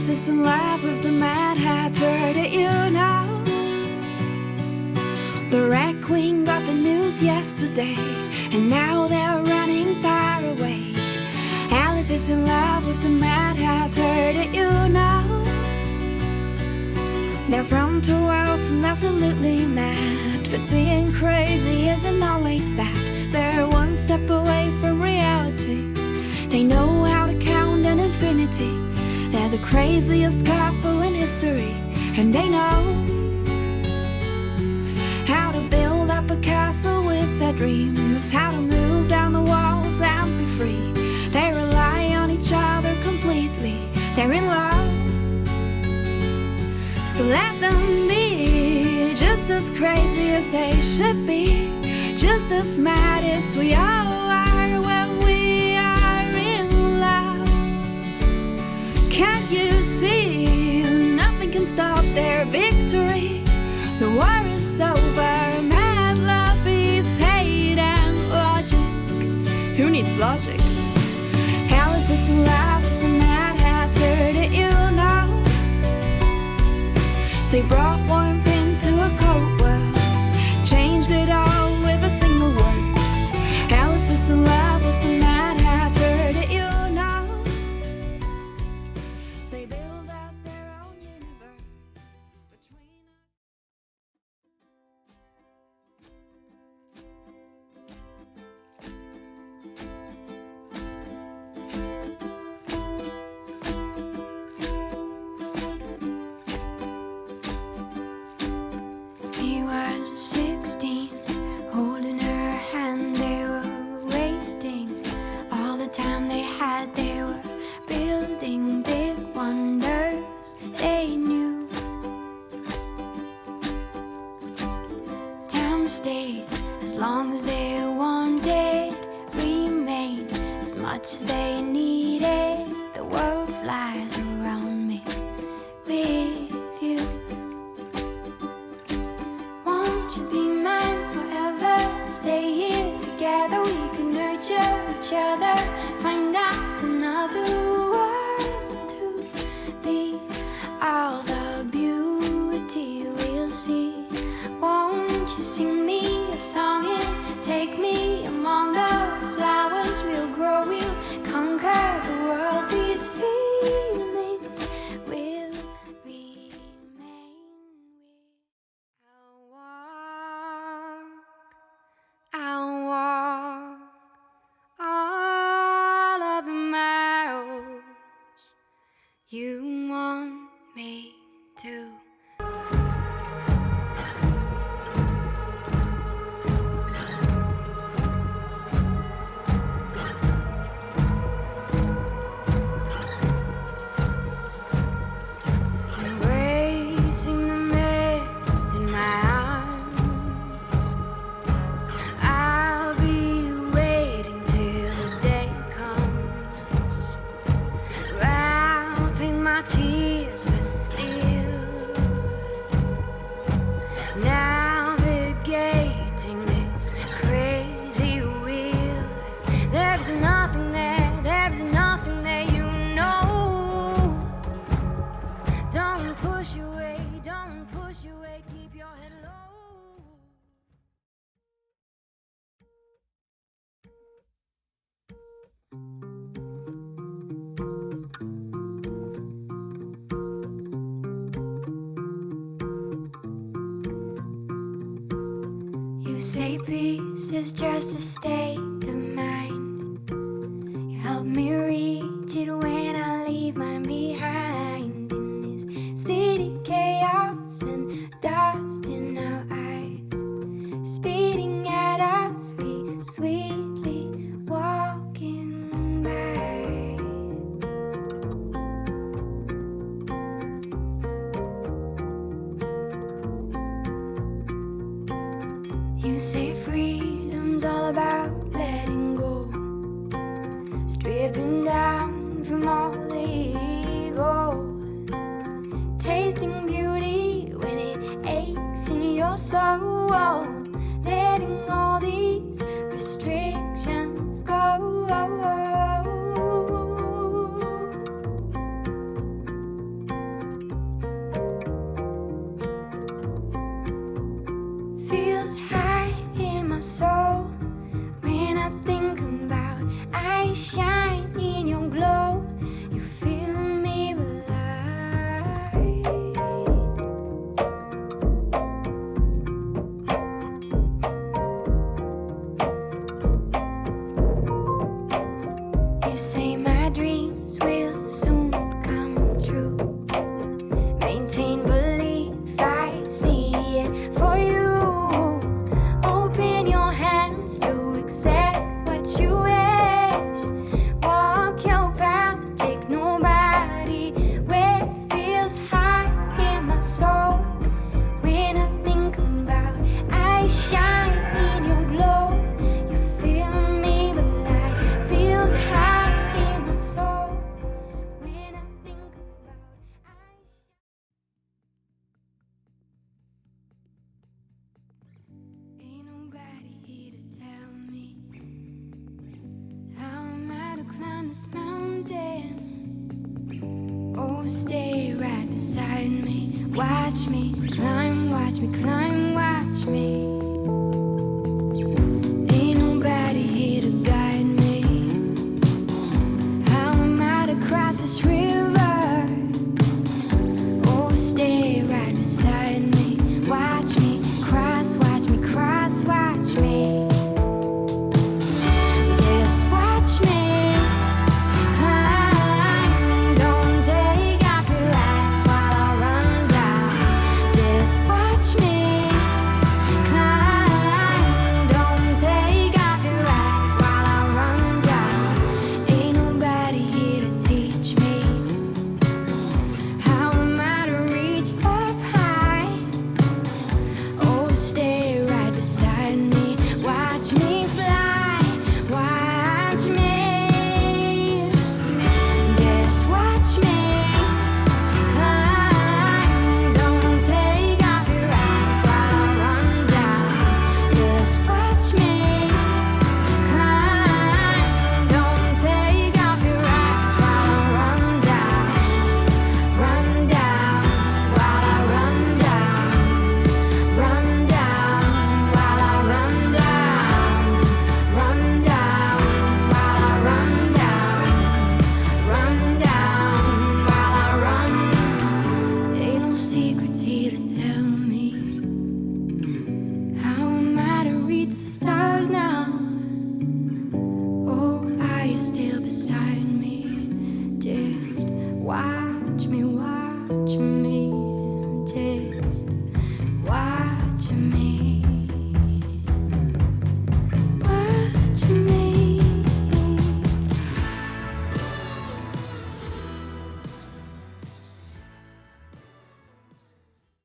Alice is in love with the Mad Hatter, did you know? The Red Queen got the news yesterday, and now they're running far away. Alice is in love with the Mad Hatter, did you know? They're from two worlds and absolutely mad, but being crazy isn't always bad. They're one step away from reality. They know how to count an infinity. They're the craziest couple in history, and they know how to build up a castle with their dreams, how to move down the walls and be free. They rely on each other completely. They're in love, so let them be just as crazy as they should be, just as mad as we all are when we are in love. Can't you see? Nothing can stop their victory. The war is over. Mad love beats hate and logic. Who needs logic? Alice is in love with the Mad Hatter, did you know? They brought warmth into a cold world, changed it all with a single word. Alice is in love with the Mad Hatter, did you know? They build out their own universe between us. He was 16, holding her hand. They were wasting all the time they had. They were building big wonders they knew. Time stayed as long as they wanted, remained as much as they needed. The world flies around me with you. Won't you be mine forever? Stay here together, we can nurture each other. Find us another world to be. All the beauty we'll see. Won't you sing me a song and take me among the flowers? We'll grow, we'll conquer the world. These feelings will remain. I'll walk all of the miles you want me to. Embracing the mist in my arms, I'll be waiting till the day comes, wrapping my tears with steel, navigating this crazy wheel. There's nothing there, you know. Don't push away, keep your head low. You say peace is just a state of mind. You help me reach it when I leave mine behind. In this city, chaos and dust in our eyes, speeding at our speed, sweetly walking by. You say freedom's all about letting go, stripping down from all the ego, tasting beauty when it aches in your soul, letting all these restrictions go. this mountain. Oh, stay right beside me. Watch me climb, watch me climb, watch me. Ain't nobody here to guide me. How am I to cross this river? Oh, stay right beside me. Watch me cross, watch me cross, watch me. Just watch me climb. Don't take off your eyes while I run down. Just watch me climb. Don't take off your eyes while I run down. Ain't nobody here to teach me. How am I to reach up high? Oh, stay right beside me. Watch me fly, watch me. Just watch me climb. Don't take off your eyes while I run down. Just watch me climb. Don't take off your eyes while I run down. Run down while I run down. Run down while I run down. Run down while I run down. Run down while I run. Ain't no secrets here to tell me. How am I to reach the stars now? Oh, are you still beside me? Just watch me, watch me. Just watch